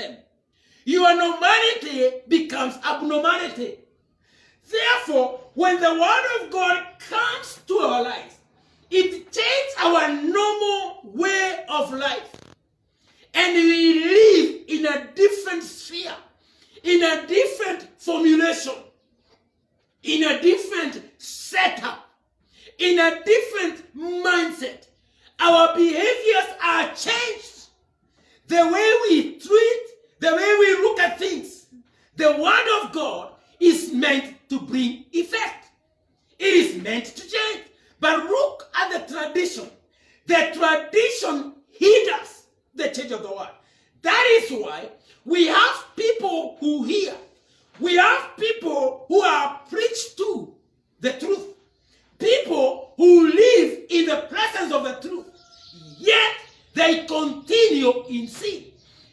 system, your normality becomes abnormality. Therefore, when the word of God comes to our lives, it changes our normal way of life. And we live in a different sphere, in a different formulation, in a different setup, in a different mindset. Our behaviors are changed. The way we treat, the way we look at things, the word of God is meant to bring effect. It is meant to change. But look at the tradition. The tradition hinders the change of the word. That is why we have people who hear. We have people who are preached to the truth. People who live in the presence of the truth. Yet they continue in sin.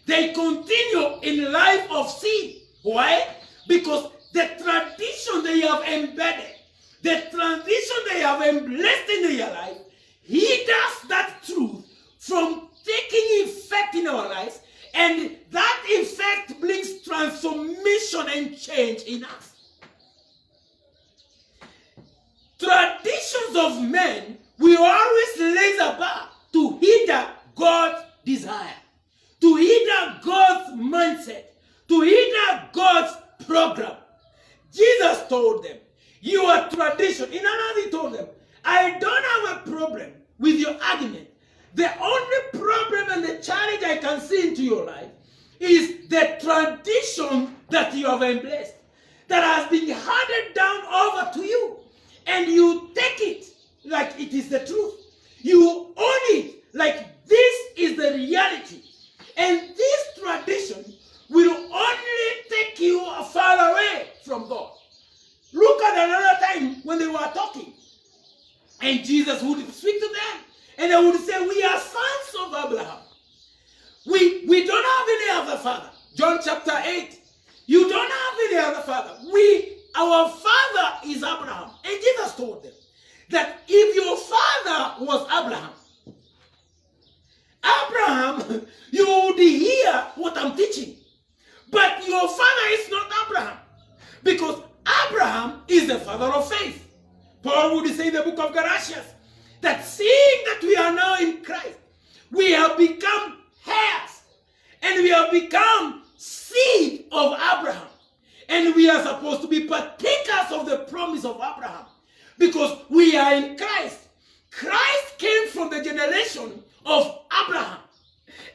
They continue in life of sin. Why? Because the tradition they have embedded, the tradition they have embraced in their life, hinders that truth from taking effect in our lives, and that effect brings transformation and change in us. Traditions of men will always raise a bar to hinder God's desire, to hinder God's mindset, to hinder God's program. Jesus told them, your tradition, in another he told them, I don't have a problem with your argument. The only problem and the challenge I can see into your life is the tradition that you have embraced, that has been handed down over to you. And you take it like it is the truth. You own it like this is the reality. And this tradition will only take you far away from God. Look at another time when they were talking. And Jesus would speak to them. And they would say, we are sons of Abraham. We don't have any other father. John chapter 8. You don't have any other father. Our father is Abraham. And Jesus told them that if your father was Abraham, you would hear what I'm teaching. But your father is not Abraham. Because Abraham is the father of faith. Paul would say in the book of Galatians that seeing that we are now in Christ, we have become heirs. And we have become seed of Abraham. And we are supposed to be partakers of the promise of Abraham. Because we are in Christ. Christ came from the generation of Abraham.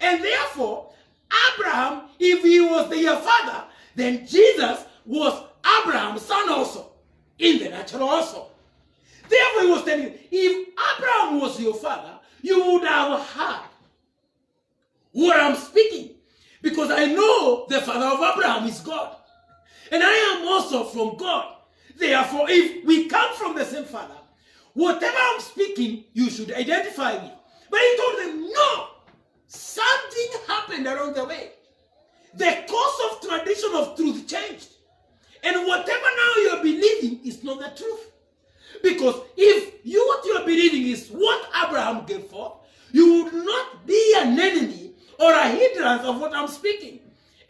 And therefore, Abraham, if he was their father, then Jesus was Abraham's son also. In the natural also. Therefore, he was telling you, if Abraham was your father, you would have heard what I'm speaking. Because I know the father of Abraham is God. And I am also from God. Therefore, if we come from the same father, whatever I'm speaking, you should identify me. But he told them, no. Something happened along the way. The course of tradition of truth changed. And whatever now you're believing is not the truth. Because if what you're believing is what Abraham gave forth, you would not be an enemy or a hindrance of what I'm speaking.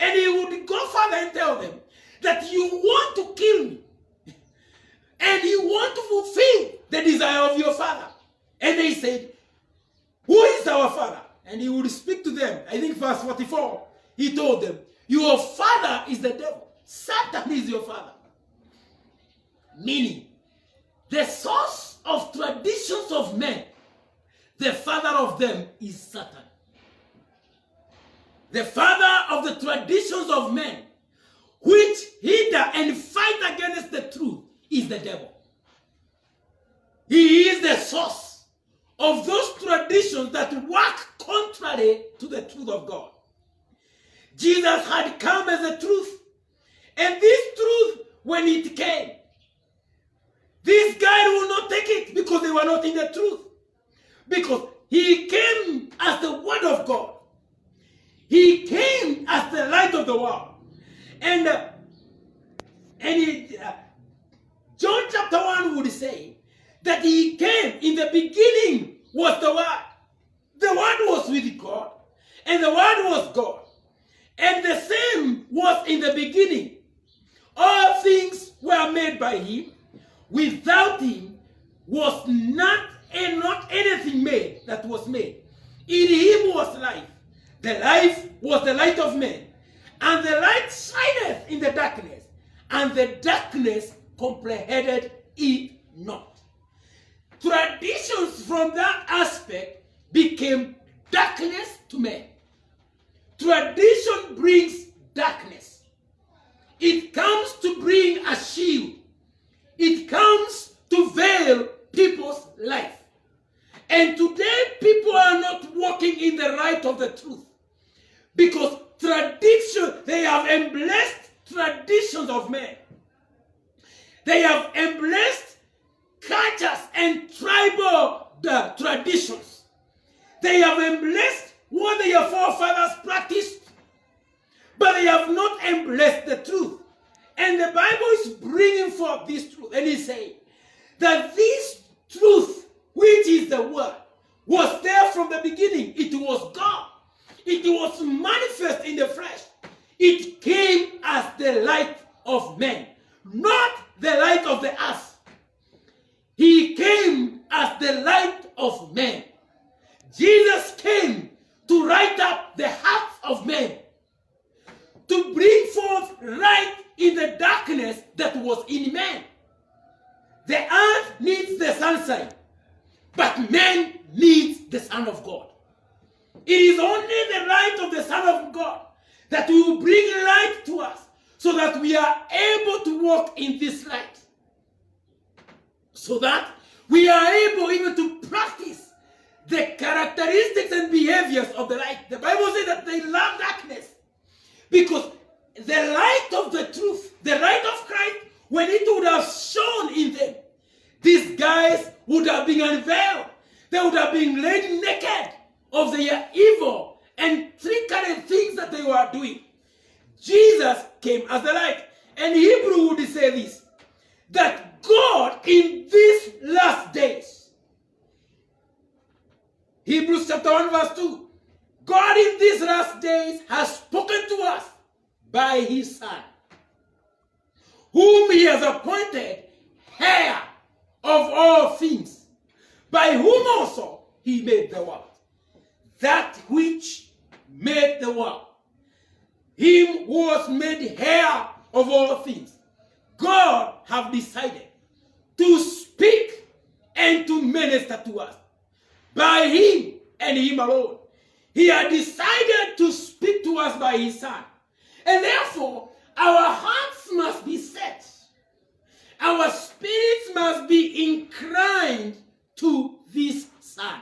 And he would go further and tell them that you want to kill me. And you want to fulfill the desire of your father. And they said, who is our father? And he would speak to them. I think verse 44, he told them, your father is the devil. Satan is your father. Meaning, the source of traditions of men, the father of them is Satan. The father of the traditions of men, which hinder and fight against the truth, is the devil. He is the source of those traditions that work contrary to the truth of God. Jesus had come as the truth. And this truth, when it came, this guy will not take it because they were not in the truth. Because he came as the word of God. He came as the light of the world. And John chapter 1 would say that he came, in the beginning was the Word. The Word was with God, and the Word was God. And the same was in the beginning. All things were made by him. Without him was not anything made that was made. In him was life. The life was the light of men. And the light shineth in the darkness, and the darkness comprehended it not. Traditions from that aspect became darkness to men. Tradition brings darkness. It comes to bring a shield. It comes to veil people's life. And today people are not walking in the light of the truth. Because tradition, they have embraced traditions of men. They have embraced cultures and tribal traditions. They have embraced what their forefathers practiced, but they have not embraced the truth. And the Bible is bringing forth this truth, and it's saying that this truth, which is the word, was there from the beginning. It was God. It was manifest in the flesh. It came as the light of men, not the light of the earth. He came as the light of men. Jesus came to light up the hearts of men, to bring forth light in the darkness that was in men. The earth needs the sunshine, but man needs the Son of God. It is only the light of the Son of God that will bring light to us, so that we are able to walk in this light, so that we are able even to practice the characteristics and behaviors of the light. The Bible says that they love darkness because the light of the truth, the light of Christ, when it would have shone in them, these guys would have been unveiled. They would have been laid naked of their evil and trickery things that they were doing. Jesus came as the light. And Hebrew would say this, that God in these last days, Hebrews chapter 1 verse 2, God in these last days has spoken to us by his Son, whom he has appointed heir of all things, by whom also he made the world. That which made the world, him who was made heir of all things, God have decided to speak and to minister to us by him and him alone. He had decided to speak to us by his Son. And therefore, our hearts must be set. Our spirits must be inclined to this Son.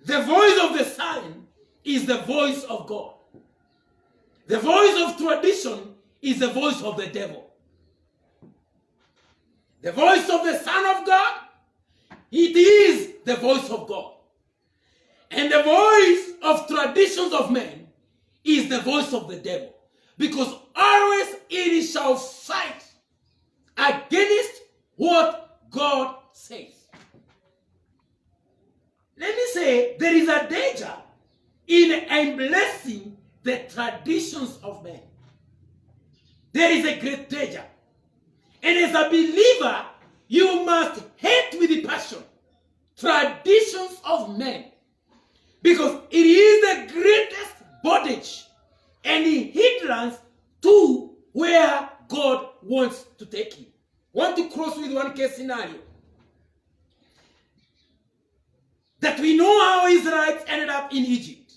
The voice of the Son is the voice of God. The voice of tradition is the voice of the devil. The voice of the Son of God, it is the voice of God. And the voice of traditions of men is the voice of the devil. Because always it shall fight against what God says. Let me say, there is a danger in embracing the traditions of men. There is a great danger. And as a believer, you must hate with passion traditions of men. Because it is the greatest bondage and hindrance to where God wants to take you. I want to close with one case scenario. That we know how Israelites ended up in Egypt.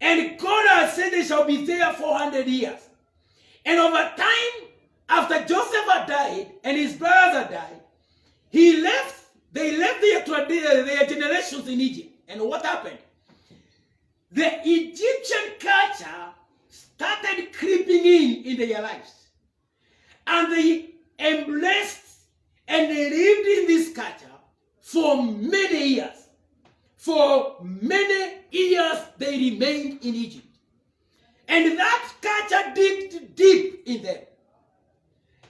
And God has said they shall be there 400 years. And over time, after Joseph had died and his brothers had died, they left their generations in Egypt. And what happened? The Egyptian culture started creeping in their lives. And they embraced and they lived in this culture for many years. For many years they remained in Egypt. And that culture digged deep in them.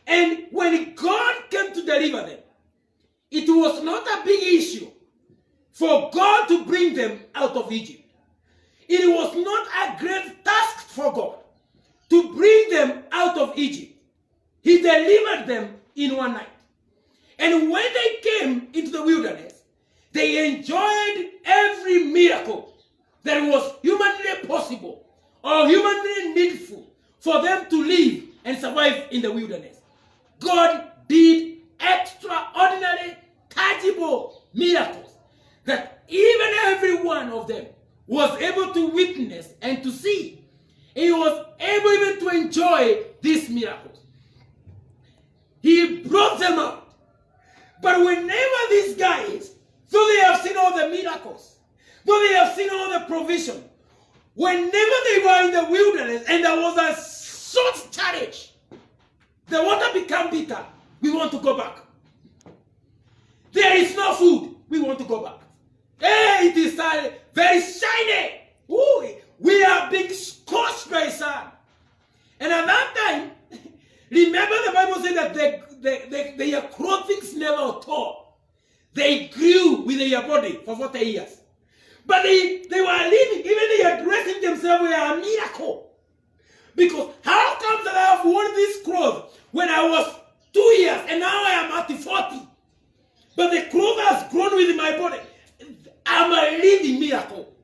And when God came to deliver them, it was not a big issue for God to bring them out of Egypt. it was not a great task for God to bring them out of Egypt. He delivered them in one night. And when they came into the wilderness, they enjoyed every miracle that was humanly possible or humanly needful for them to live and survive in the wilderness. God did extraordinary, tangible miracles that even every one of them was able to witness and to see. He was able even to enjoy these miracles. He brought them out. But whenever these guys, though they have seen all the miracles, though they have seen all the provision, whenever they were in the wilderness and there was a short challenge, the water became bitter. We want to go back. There is no food. We want to go back. Hey, it is very shiny. Ooh, we are being scorched by sun. And at that time, remember the Bible said that their clothing never tore. They grew with their body for 40 years. But they were living, even they are dressing themselves were a miracle. Because how come that I have worn these clothes when I was 2 years and now I am at 40? But the clothes has grown with my body. I'm a living miracle.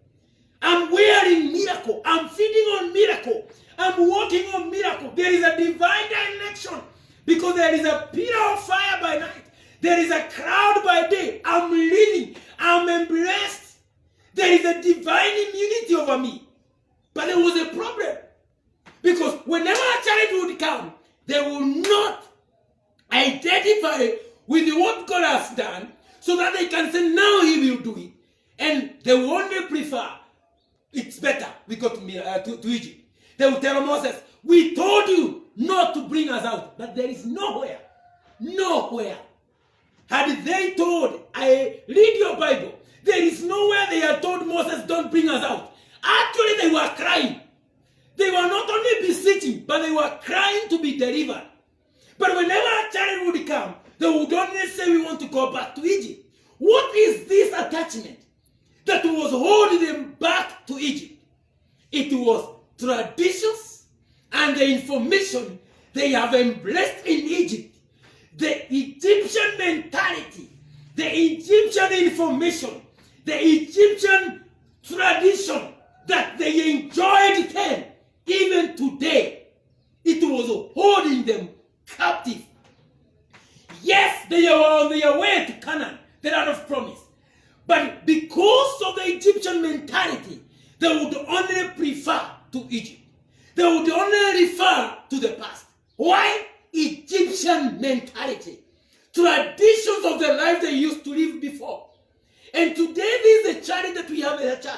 I'm wearing miracle. I'm feeding on miracle. I'm walking on miracle. There is a divine direction because there is a pillar of fire by night. There is a cloud by day. I'm living. I'm embraced. There is a divine immunity over me. But there was a problem. Because whenever a child would come, they will not identify with what God has done so that they can say, now he will do it. And they will only prefer, it's better we go to Egypt. They will tell Moses, we told you not to bring us out. But there is nowhere. Had they told, I read your Bible, there is nowhere they had told Moses, don't bring us out. Actually, they were crying. They were not only beseeching, but they were crying to be delivered. But whenever a child would come, they would only say, we want to go back to Egypt. What is this attachment that was holding them back to Egypt? It was traditions and the information they have embraced in Egypt. The Egyptian mentality, the Egyptian information, the Egyptian tradition that they enjoyed then, even today, it was holding them captive. Yes, they were on their way to Canaan, the land of promise. But because of the Egyptian mentality, they would only prefer to Egypt. They would only refer to the past. Why? Egyptian mentality. Traditions of the life they used to live before. And today this is a challenge that we have in the church.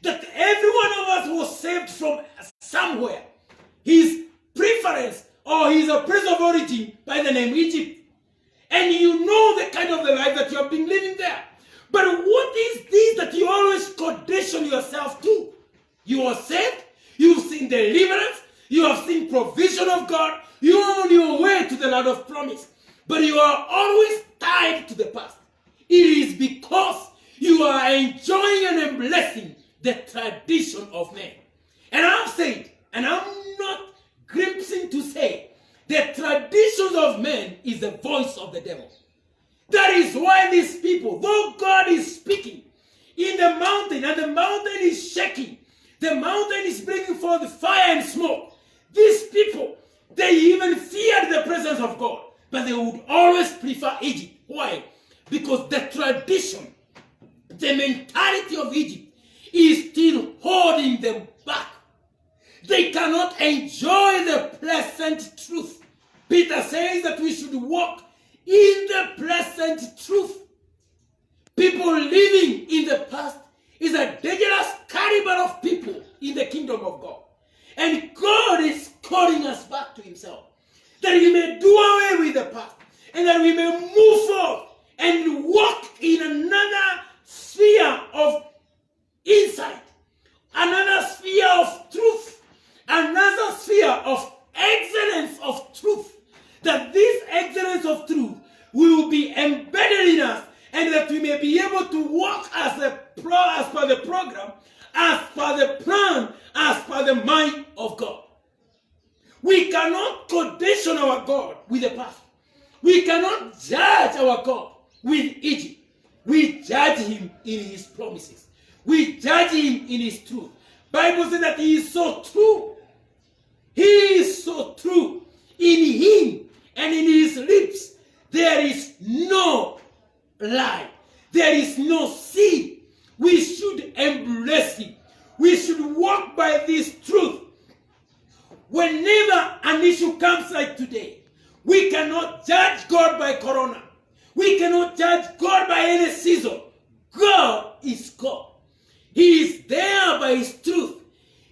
That every one of us was saved from somewhere. His preference or his place of origin by the name Egypt. And you know the kind of the life that you have been living there. But what is this that you always condition yourself to? You are saved, you've seen deliverance, you have seen provision of God, you are on your way to the land of promise. But you are always tied to the past. It is because you are enjoying and blessing the tradition of men. And I've said, and I'm not grimacing to say, the traditions of men is the voice of the devil. That is why these people, though God is speaking in the mountain and the mountain is shaking, the mountain is bringing forth fire and smoke, these people, they even feared the presence of God, but they would always prefer Egypt. Why? Because the tradition, the mentality of Egypt is still holding them back. They cannot enjoy the pleasant truth. Peter says that we should walk in the pleasant truth. People living in the past is a dangerous caliber of people in the kingdom of God. And God is calling us back to himself. That we may do away with the past. And that we may move forward and walk in another sphere of insight. Another sphere of truth. Another sphere of excellence of truth. That this excellence of truth will be embedded in us, and that we may be able to walk as per the program as per the plan, as per the mind of God. We cannot condition our God with the past. We cannot judge our God with Egypt. We judge him in his promises. We judge him in his truth. Bible says that he is so true. He is so true. In him and in his lips, there is no lie. There is no sin. We should embrace him. We should walk by this truth. Whenever an issue comes like today, we cannot judge God by corona. We cannot judge God by any season. God is God. He is there by his truth.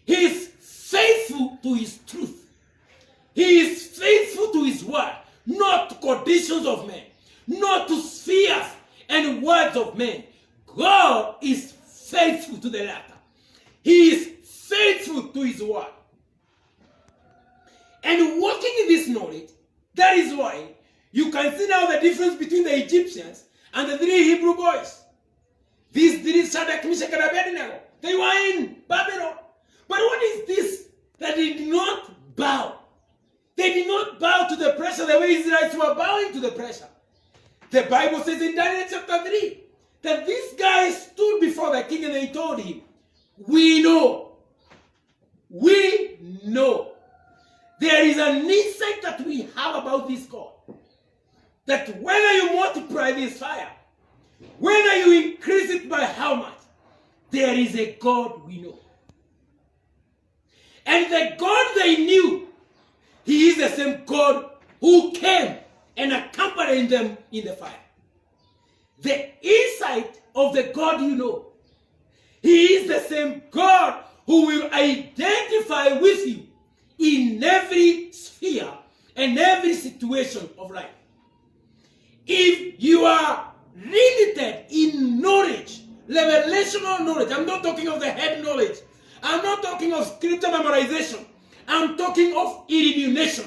He is faithful to his truth. He is faithful to his word, not to conditions of men, not to spheres and words of men. God is faithful to the latter. He is faithful to his word. And walking in this knowledge, that is why you can see now the difference between the Egyptians and the three Hebrew boys. These three, Shadrach, Meshach, and Abednego, they were in Babylon. But what is this? They did not bow. They did not bow to the pressure the way Israelites were bowing to the pressure. The Bible says in Daniel chapter 3 that these guys stood before the king and they told him, we know. There is an insight that we have about this God. That whether you multiply this fire, whether you increase it by how much, there is a God we know. And the God they knew, he is the same God who came and accompanied them in the fire. The insight of the God you know, he is the same God who will identify with you in every sphere and every situation of life. If you are limited in knowledge, revelational knowledge, I'm not talking of the head knowledge, I'm not talking of scripture memorization, I'm talking of illumination.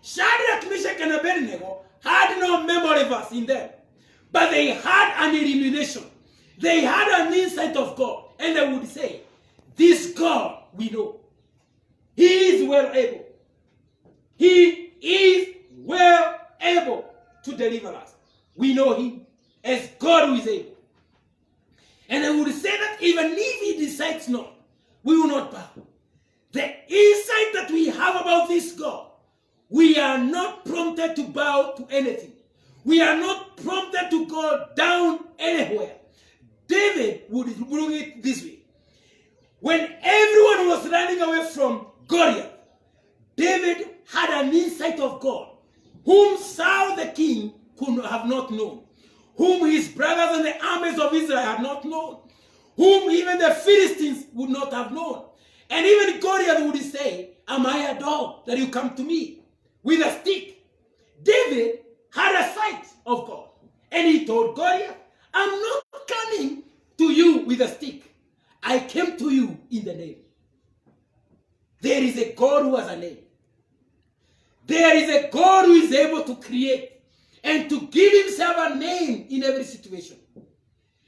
Shadrach, Meshach, and Abednego had no memory verse in them, but they had an illumination. They had an insight of God, and they would say, this God we know. He is well able. He is well able to deliver us. We know him as God who is able. And I would say that even if he decides not, we will not bow. The insight that we have about this God, we are not prompted to bow to anything. We are not prompted to go down anywhere. David would bring it this way. When everyone was running away from Goliath, David had an insight of God, whom Saul the king could have not known, whom his brothers and the armies of Israel had not known, whom even the Philistines would not have known. And even Goliath would say, am I a dog that you come to me with a stick? David had a sight of God. And he told Goliath, I'm not coming to you with a stick. I came to you in the name. There is a God who has a name. There is a God who is able to create and to give himself a name in every situation.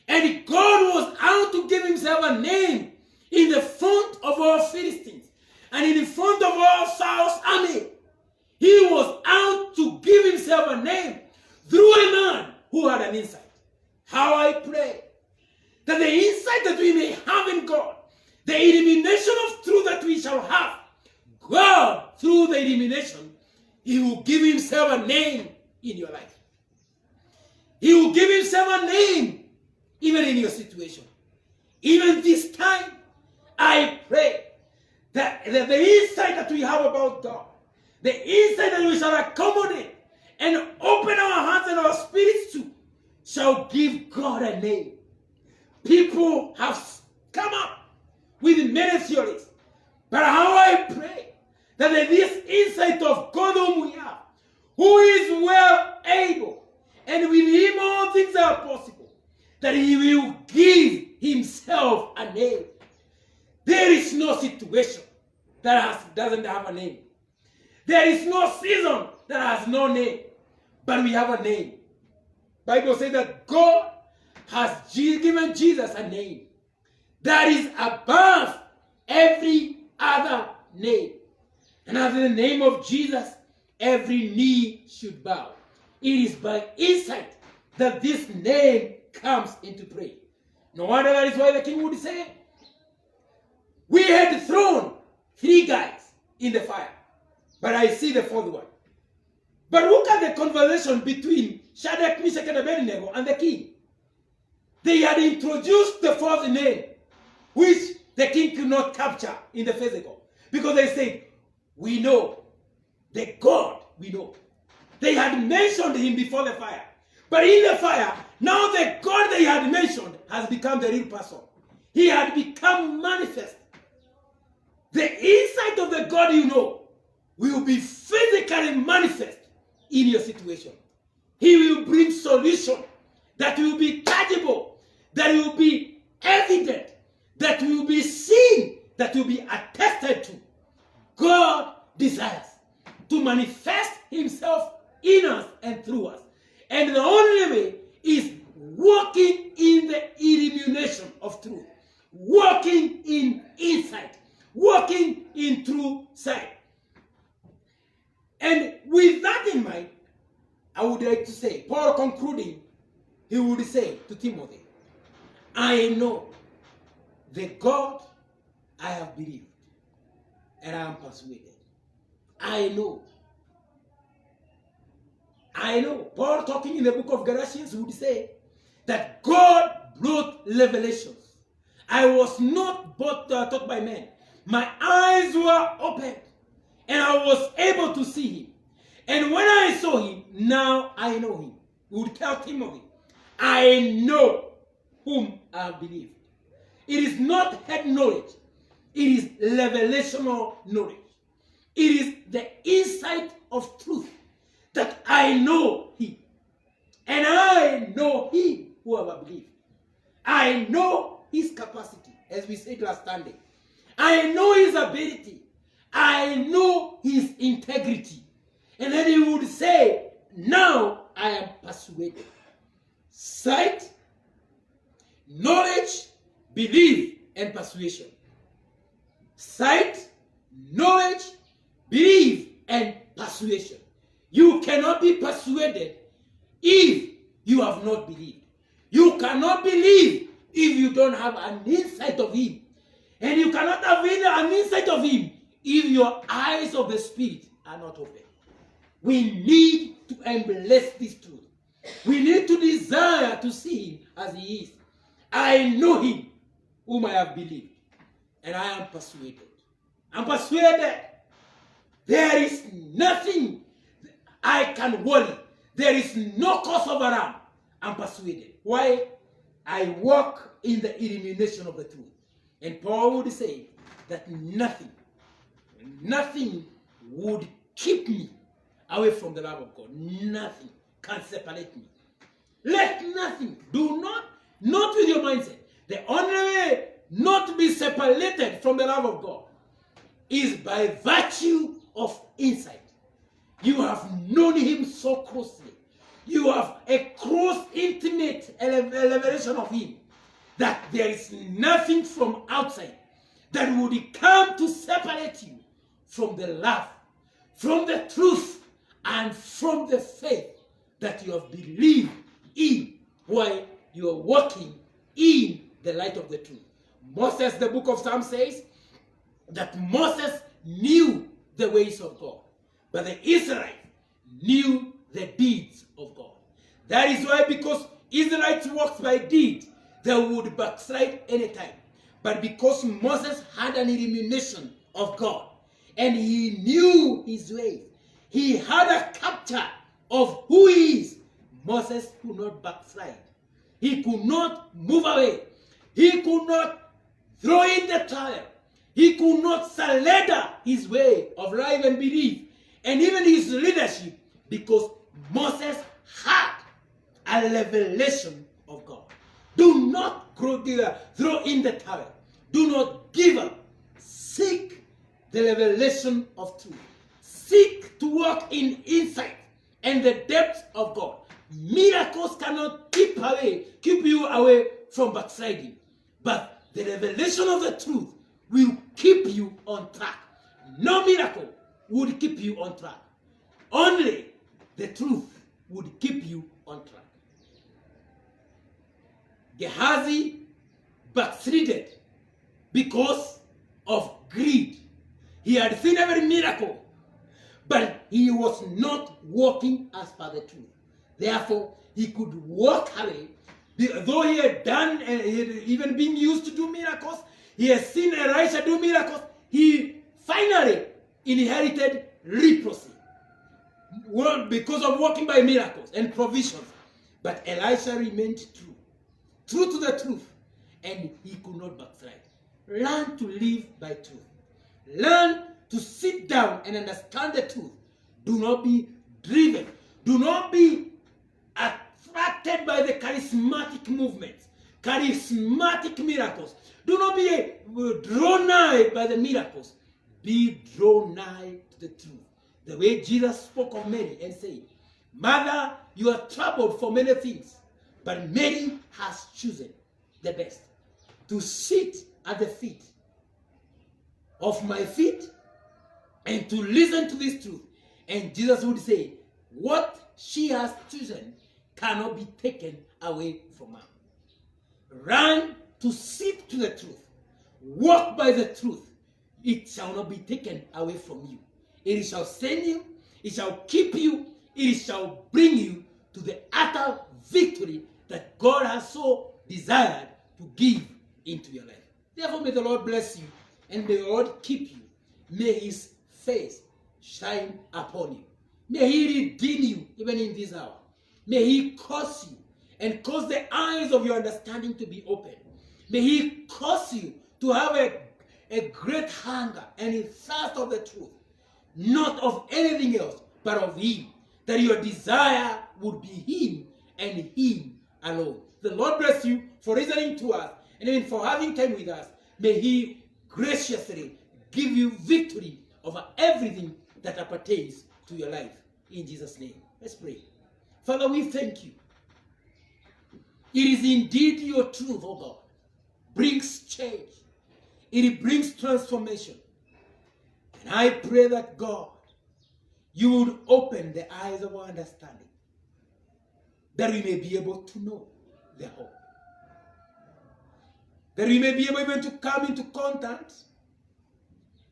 And God was out to give himself a name in the front of all Philistines and in the front of all Saul's army. He was out to give himself a name through a man who had an insight. How I pray that the insight that we may have in God, the illumination of truth that we shall have, God, through the illumination, he will give himself a name in your life. He will give himself a name even in your situation. Even this time, I pray that the insight that we have about God, the insight that we shall accommodate and open our hearts and our spirits to, shall give God a name. People have come up with many theories, but how I pray that this insight of God whom we have, who is well able, and with him all things are possible, that he will give himself a name. There is no situation that doesn't have a name. There is no season that has no name, but we have a name. Bible says that God has given Jesus a name. that is above every other name. And after the name of Jesus, every knee should bow. It is by insight that this name comes into play. No wonder that is why the king would say, we had thrown 3 guys in the fire, but I see the 4th one. But look at the conversation between Shadrach, Meshach, and Abednego and the king. They had introduced the 4th name, which the king could not capture in the physical. Because they said, we know the God we know. They had mentioned him before the fire. But in the fire, now the God they had mentioned has become the real person. He had become manifest. The insight of the God you know will be physically manifest in your situation. He will bring solution that will be tangible, that will be evident, that will be seen, that will be attested to. God desires to manifest himself in us and through us. And the only way is walking in the illumination of truth, walking in insight, walking in true sight. And with that in mind, I would like to say, Paul concluding, he would say to Timothy, I know the God I have believed, and I am persuaded. I know. Paul talking in the book of Galatians would say that God brought revelations. I was not taught by men. My eyes were opened, and I was able to see him. And when I saw him, now I know him. We would tell Timothy, I know whom I have believed. It is not head knowledge. It is revelational knowledge. It is the insight of truth that I know him. And I know him who I have believed. I know his capacity, as we said last Sunday. I know his ability. I know his integrity. And then he would say, now I am persuaded. Sight, knowledge, belief, and persuasion. Sight, knowledge, belief, and persuasion. You cannot be persuaded if you have not believed. You cannot believe if you don't have an insight of him. And you cannot have an insight of him if your eyes of the Spirit are not open. We need to embrace this truth. We need to desire to see him as he is. I know him whom I have believed, and I am persuaded. I'm persuaded. There is nothing I can worry. There is no cause of alarm. I'm persuaded. Why? I walk in the illumination of the truth. And Paul would say that nothing would keep me away from the love of God. Nothing can separate me. Let nothing, not with your mindset. The only way not to be separated from the love of God is by virtue of insight. You have known him so closely. You have a close, intimate revelation of him that there is nothing from outside that would come to separate you from the love, from the truth, and from the faith that you have believed in while you are walking in the light of the truth. Moses, the book of Psalms says that Moses knew the ways of God, but the Israelites knew the deeds of God. That is why, because Israelites walked by deed, they would backslide anytime. But because Moses had an illumination of God, and he knew his ways, he had a capture of who he is, Moses could not backslide. He could not move away. He could not throw in the towel. He could not surrender his way of life and belief, and even his leadership, because Moses had a revelation of God. Do not throw in the towel. Do not give up. Seek the revelation of truth. Seek to walk in insight and the depths of God. Miracles cannot keep you away from backsliding. But The revelation of the truth will keep you on track. No miracle would keep you on track. Only the truth would keep you on track. Gehazi backslided because of greed. He had seen every miracle, but he was not walking as per the truth. Therefore, he could walk away. Though he had done, and he had even been used to do miracles, he had seen Elisha do miracles, he finally inherited leprosy. Well, because of walking by miracles and provisions. But Elisha remained true to the truth, and he could not backslide. Learn to live by truth. Learn to sit down and understand the truth. Do not be driven. Do not be attracted by the charismatic movements, charismatic miracles. Do not be drawn nigh by the miracles. Be drawn nigh to the truth. The way Jesus spoke of Mary and said, Mother, you are troubled for many things, but Mary has chosen the best, to sit at the feet of my feet and to listen to this truth. And Jesus would say, what she has chosen cannot be taken away from her. Run to sit to the truth. Walk by the truth. It shall not be taken away from you. It shall send you. It shall keep you. It shall bring you to the utter victory that God has so desired to give into your life. Therefore, may the Lord bless you and may the Lord keep you. May his face shine upon you. May he redeem you even in this hour. May he cause you and cause the eyes of your understanding to be open. May he cause you to have a great hunger and a thirst of the truth, not of anything else, but of him, that your desire would be him and him alone. The Lord bless you for listening to us and even for having time with us. May he graciously give you victory over everything that appertains to your life. In Jesus' name. Let's pray. Father, we thank you. It is indeed your truth, oh God, brings change. It brings transformation. And I pray that, God, you would open the eyes of our understanding, that we may be able to know the hope. That we may be able even to come into contact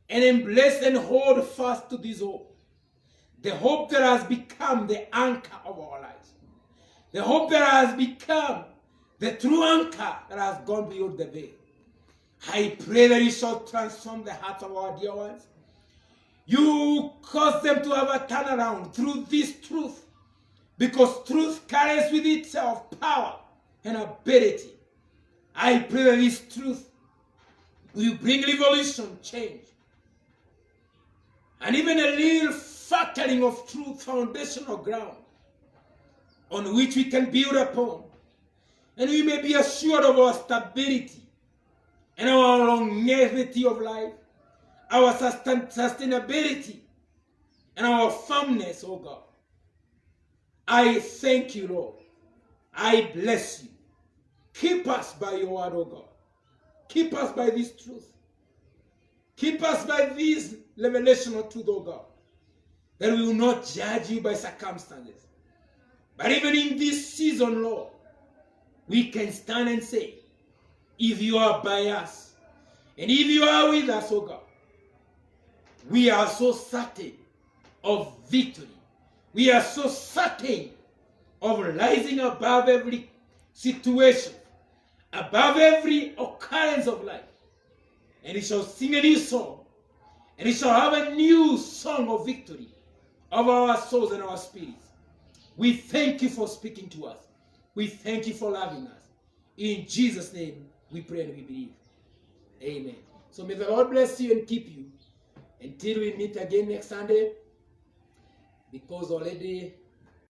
and embrace and hold fast to this hope. The hope that has become the anchor of our lives. The hope that has become the true anchor that has gone beyond the veil. I pray that you shall transform the hearts of our dear ones. You cause them to have a turnaround through this truth, because truth carries with itself power and ability. I pray that this truth will bring revolution, change, and even a little factoring of true foundational ground on which we can build upon, and we may be assured of our stability and our longevity of life, our sustainability, and our firmness, oh God. I thank you, Lord. I bless you. Keep us by your word, oh God. Keep us by this truth. Keep us by this revelation of truth, oh God. That we will not judge you by circumstances. But even in this season, Lord, we can stand and say, if you are by us, and if you are with us, oh God, we are so certain of victory. We are so certain of rising above every situation, above every occurrence of life. And it shall sing a new song, and it shall have a new song of victory of our souls and our spirits. We thank you for speaking to us. We thank you for loving us. In Jesus' name we pray and we believe. Amen. So may the Lord bless you and keep you until we meet again next Sunday, because already